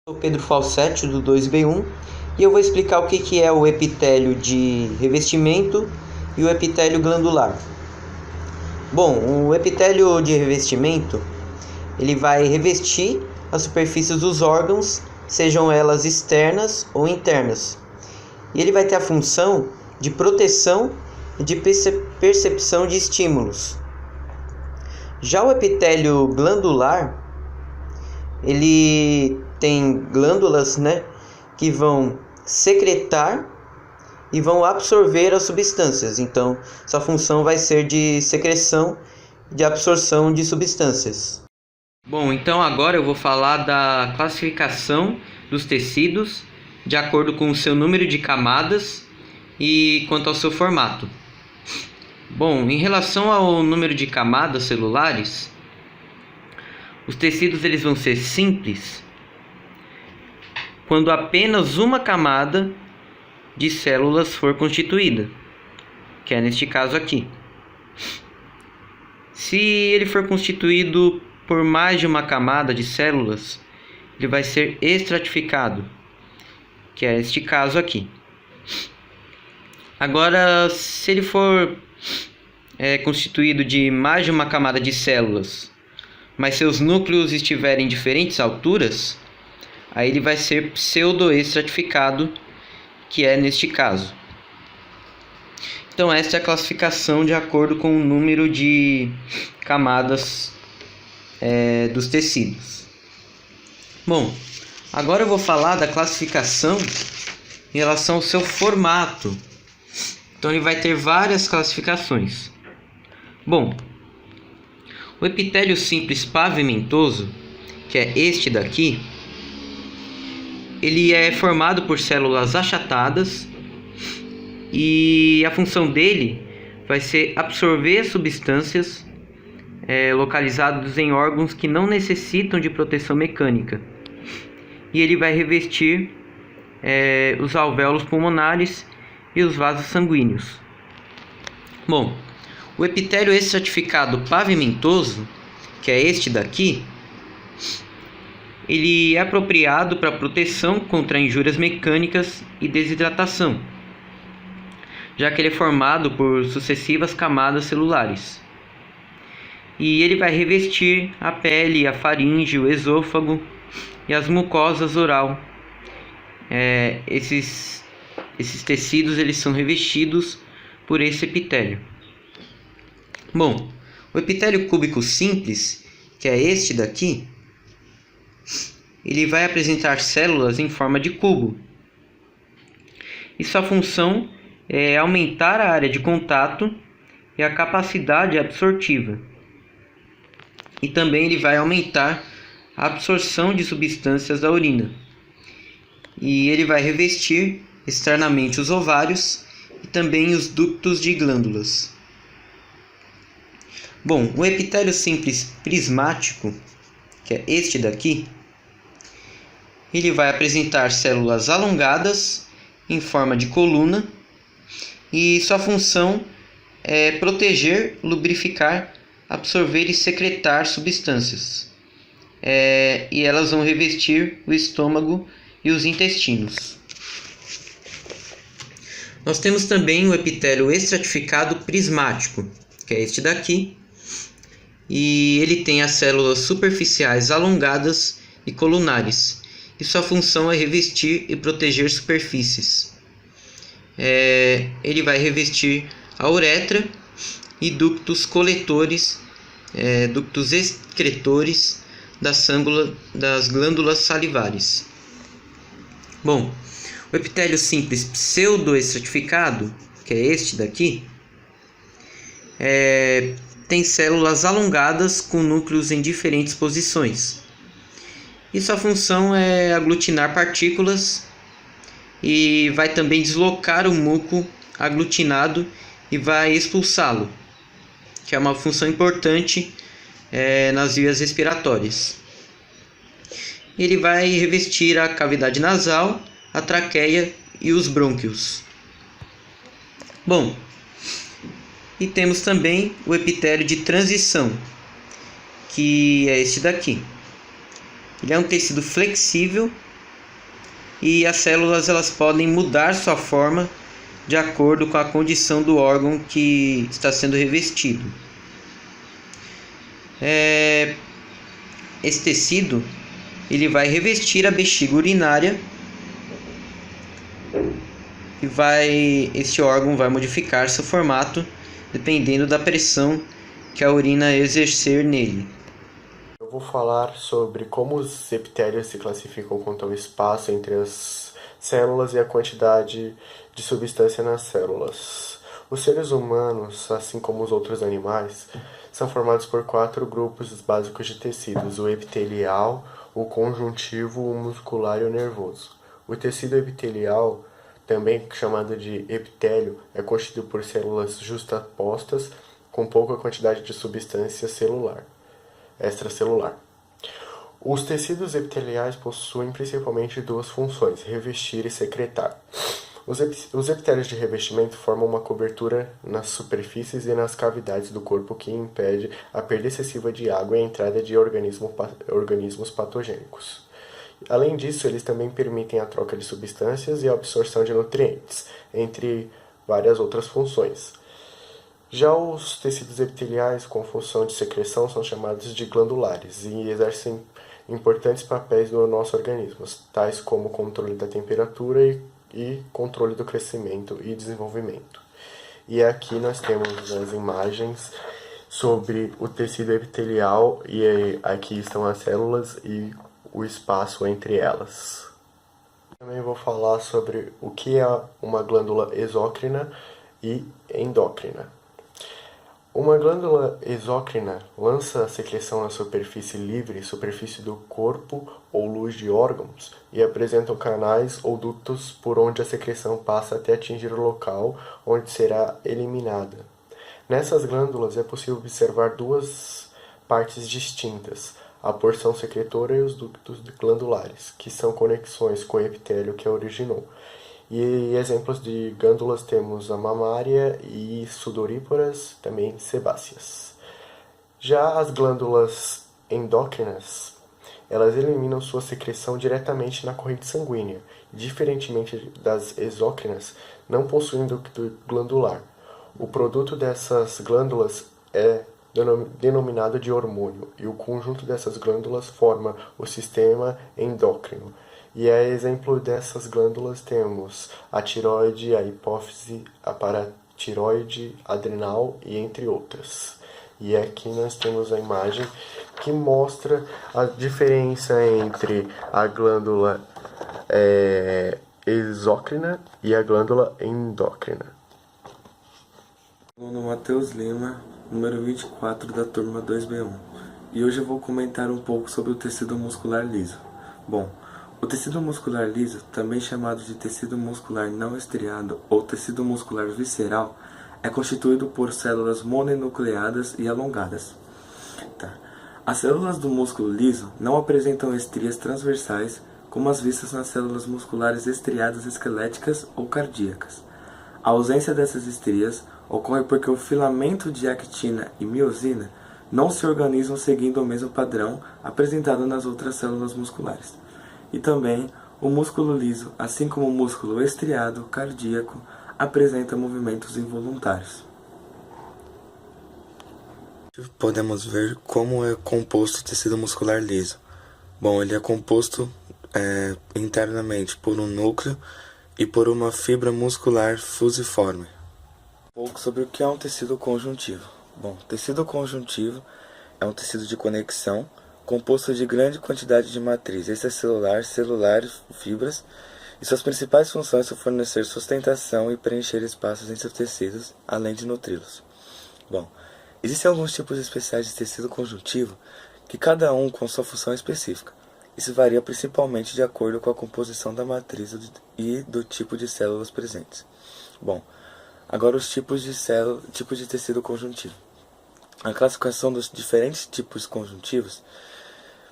Sou Pedro Falsetti do 2B1 e eu vou explicar o que é o epitélio de revestimento e o epitélio glandular. Bom, o epitélio de revestimento ele vai revestir as superfícies dos órgãos, sejam elas externas ou internas. E ele vai ter a função de proteção e de percepção de estímulos. Já o epitélio glandular, ele tem glândulas, que vão secretar e vão absorver as substâncias. Então, sua função vai ser de secreção e de absorção de substâncias. Bom, então agora eu vou falar da classificação dos tecidos de acordo com o seu número de camadas e quanto ao seu formato. Bom, em relação ao número de camadas celulares, os tecidos eles vão ser simples quando apenas uma camada de células for constituída, que é neste caso aqui. Se ele for constituído por mais de uma camada de células, ele vai ser estratificado, que é este caso aqui. Agora, se ele for constituído de mais de uma camada de células, mas seus núcleos estiverem em diferentes alturas, aí ele vai ser pseudoestratificado, que é neste caso. Então esta é a classificação de acordo com o número de camadas dos tecidos. Bom, agora eu vou falar da classificação em relação ao seu formato. Então ele vai ter várias classificações. Bom, o epitélio simples pavimentoso, que é este daqui, ele é formado por células achatadas e a função dele vai ser absorver substâncias localizadas em órgãos que não necessitam de proteção mecânica. E ele vai revestir os alvéolos pulmonares e os vasos sanguíneos. Bom, o epitélio estratificado pavimentoso, que é este daqui, ele é apropriado para proteção contra injúrias mecânicas e desidratação, já que ele é formado por sucessivas camadas celulares. E ele vai revestir a pele, a faringe, o esôfago e as mucosas oral. Esses tecidos eles são revestidos por esse epitélio. Bom, o epitélio cúbico simples, que é este daqui, ele vai apresentar células em forma de cubo. E sua função é aumentar a área de contato e a capacidade absortiva. E também ele vai aumentar a absorção de substâncias da urina. E ele vai revestir externamente os ovários e também os ductos de glândulas. Bom, o epitélio simples prismático, que é este daqui, ele vai apresentar células alongadas em forma de coluna e sua função é proteger, lubrificar, absorver e secretar substâncias. E elas vão revestir o estômago e os intestinos. Nós temos também o epitélio estratificado prismático, que é este daqui, e ele tem as células superficiais alongadas e colunares, e sua função é revestir e proteger superfícies. Ele vai revestir a uretra e ductos coletores, ductos excretores das glândulas salivares. Bom, o epitélio simples pseudoestratificado, que é este daqui, tem células alongadas com núcleos em diferentes posições. E sua função é aglutinar partículas e vai também deslocar o muco aglutinado e vai expulsá-lo, que é uma função importante nas vias respiratórias. Ele vai revestir a cavidade nasal, a traqueia e os brônquios. Bom, e temos também o epitélio de transição, que é este daqui. Ele é um tecido flexível e as células elas podem mudar sua forma de acordo com a condição do órgão que está sendo revestido. Esse tecido ele vai revestir a bexiga urinária e este órgão vai modificar seu formato dependendo da pressão que a urina exercer nele. Eu vou falar sobre como os epitélios se classificam quanto ao espaço entre as células e a quantidade de substância nas células. Os seres humanos, assim como os outros animais, são formados por 4 grupos básicos de tecidos: o epitelial, o conjuntivo, o muscular e o nervoso. O tecido epitelial, também chamado de epitélio, é constituído por células justapostas com pouca quantidade de substância extracelular. Os tecidos epiteliais possuem principalmente 2 funções: revestir e secretar. Os epitélios de revestimento formam uma cobertura nas superfícies e nas cavidades do corpo que impede a perda excessiva de água e a entrada de organismos patogênicos. Além disso, eles também permitem a troca de substâncias e a absorção de nutrientes, entre várias outras funções. Já os tecidos epiteliais com função de secreção são chamados de glandulares e exercem importantes papéis no nosso organismo, tais como controle da temperatura e controle do crescimento e desenvolvimento. E aqui nós temos as imagens sobre o tecido epitelial e aqui estão as células e o espaço entre elas. Também vou falar sobre o que é uma glândula exócrina e endócrina. Uma glândula exócrina lança a secreção na superfície livre, superfície do corpo ou luz de órgãos, e apresentam canais ou dutos por onde a secreção passa até atingir o local onde será eliminada. Nessas glândulas é possível observar 2 partes distintas: a porção secretora e os ductos glandulares, que são conexões com o epitélio que a originou. E exemplos de glândulas temos a mamária e sudoríparas, também sebáceas. Já as glândulas endócrinas, elas eliminam sua secreção diretamente na corrente sanguínea. Diferentemente das exócrinas, não possuem ducto glandular. O produto dessas glândulas é denominado de hormônio, e o conjunto dessas glândulas forma o sistema endócrino. E a exemplo dessas glândulas temos a tireoide, a hipófise, a paratireoide, adrenal e entre outras. E aqui nós temos a imagem que mostra a diferença entre a glândula exócrina e a glândula endócrina. Meu nome é Matheus Lima, número 24 da turma 2B1. E hoje eu vou comentar um pouco sobre o tecido muscular liso. Bom, o tecido muscular liso, também chamado de tecido muscular não estriado ou tecido muscular visceral, é constituído por células mononucleadas e alongadas. As células do músculo liso não apresentam estrias transversais como as vistas nas células musculares estriadas esqueléticas ou cardíacas. A ausência dessas estrias ocorre porque o filamento de actina e miosina não se organizam seguindo o mesmo padrão apresentado nas outras células musculares. E também, o músculo liso, assim como o músculo estriado cardíaco, apresenta movimentos involuntários. Podemos ver como é composto o tecido muscular liso. Bom, ele é composto internamente por um núcleo e por uma fibra muscular fusiforme. Um pouco sobre o que é um tecido conjuntivo. Bom, tecido conjuntivo é um tecido de conexão composto de grande quantidade de matriz extracelular, celular e fibras, e suas principais funções são fornecer sustentação e preencher espaços entre os tecidos, além de nutri-los. Bom, existem alguns tipos especiais de tecido conjuntivo, que cada um com sua função específica. Isso varia principalmente de acordo com a composição da matriz e do tipo de células presentes. Bom, agora os tipos de tecido conjuntivo. A classificação dos diferentes tipos conjuntivos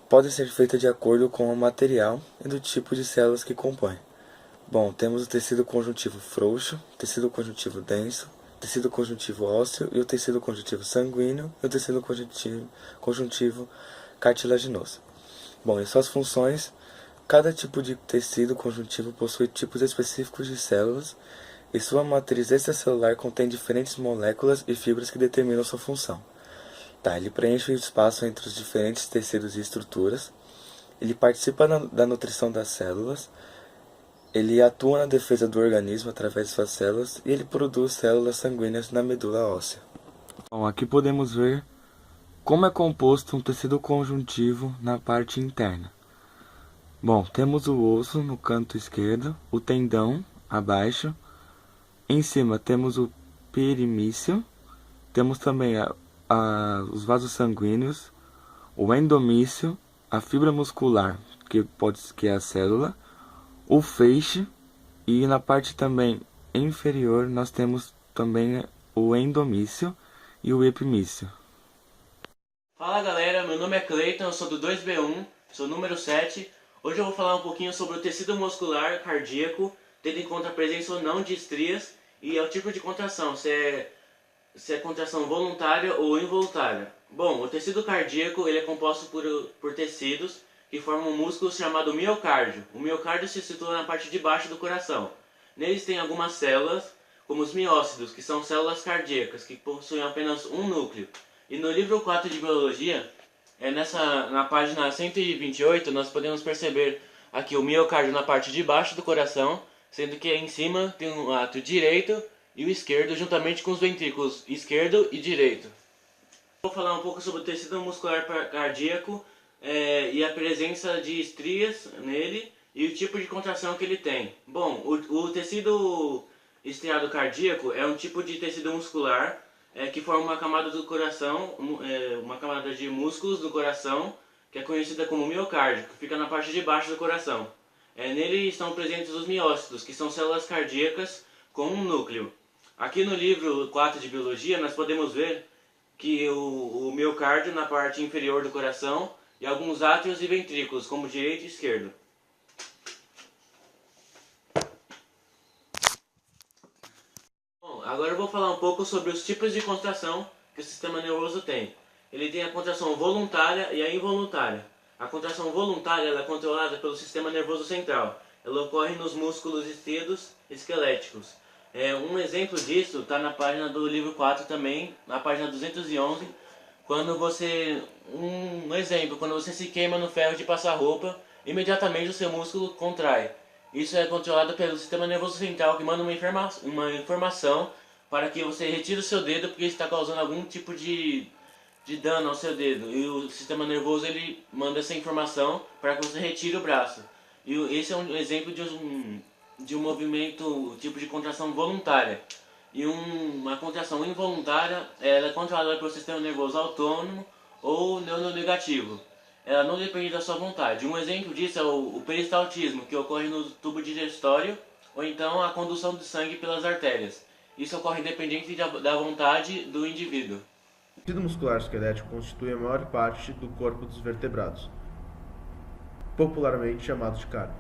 pode ser feita de acordo com o material e do tipo de células que compõem. Bom, temos o tecido conjuntivo frouxo, tecido conjuntivo denso, tecido conjuntivo ósseo e o tecido conjuntivo sanguíneo e o tecido conjuntivo cartilaginoso. Bom, e suas funções Cada tipo de tecido conjuntivo possui tipos específicos de células e sua matriz extracelular contém diferentes moléculas e fibras que determinam sua função. Tá, ele preenche o espaço entre os diferentes tecidos e estruturas, ele participa da nutrição das células, ele atua na defesa do organismo através de suas células e ele produz células sanguíneas na medula óssea. Bom, aqui podemos ver como é composto um tecido conjuntivo na parte interna. Bom, temos o osso no canto esquerdo, o tendão abaixo, em cima temos o perimício, temos também os vasos sanguíneos, o endomício, a fibra muscular, que é a célula, o feixe, e na parte também inferior nós temos também o endomício e o epimício. Fala galera, meu nome é Cleiton, eu sou do 2B1, sou número 7. Hoje eu vou falar um pouquinho sobre o tecido muscular cardíaco, tendo em conta a presença ou não de estrias e o tipo de contração, se é contração voluntária ou involuntária. Bom, o tecido cardíaco ele é composto por tecidos que formam um músculo chamado miocárdio. O miocárdio se situa na parte de baixo do coração. Neles tem algumas células, como os miócitos, que são células cardíacas, que possuem apenas um núcleo. E no livro 4 de Biologia, na página 128, nós podemos perceber aqui o miocárdio na parte de baixo do coração, sendo que em cima tem o átrio direito e o esquerdo, juntamente com os ventrículos esquerdo e direito. Vou falar um pouco sobre o tecido muscular cardíaco e a presença de estrias nele e o tipo de contração que ele tem. Bom, o tecido estriado cardíaco é um tipo de tecido muscular que forma uma camada do coração, uma camada de músculos do coração, que é conhecida como miocárdio, que fica na parte de baixo do coração. Nele estão presentes os miócitos, que são células cardíacas com um núcleo. Aqui no livro 4 de Biologia nós podemos ver que o miocárdio na parte inferior do coração e alguns átrios e ventrículos, como direito e esquerdo. Agora eu vou falar um pouco sobre os tipos de contração que o sistema nervoso tem. Ele tem a contração voluntária e a involuntária. A contração voluntária ela é controlada pelo sistema nervoso central. Ela ocorre nos músculos estriados esqueléticos. Um exemplo disso está na página do livro 4 também, na página 211, quando você se queima no ferro de passar roupa, imediatamente o seu músculo contrai. Isso é controlado pelo sistema nervoso central, que manda uma informação para que você retire o seu dedo porque está causando algum tipo de dano ao seu dedo. E o sistema nervoso ele manda essa informação para que você retire o braço. E esse é um exemplo de um movimento, tipo de contração voluntária. E uma contração involuntária ela é controlada pelo sistema nervoso autônomo ou neonegativo. Ela não depende da sua vontade. Um exemplo disso é o peristaltismo, que ocorre no tubo digestório, ou então a condução de sangue pelas artérias. Isso ocorre independente da vontade do indivíduo. O tecido muscular esquelético constitui a maior parte do corpo dos vertebrados, popularmente chamado de carne.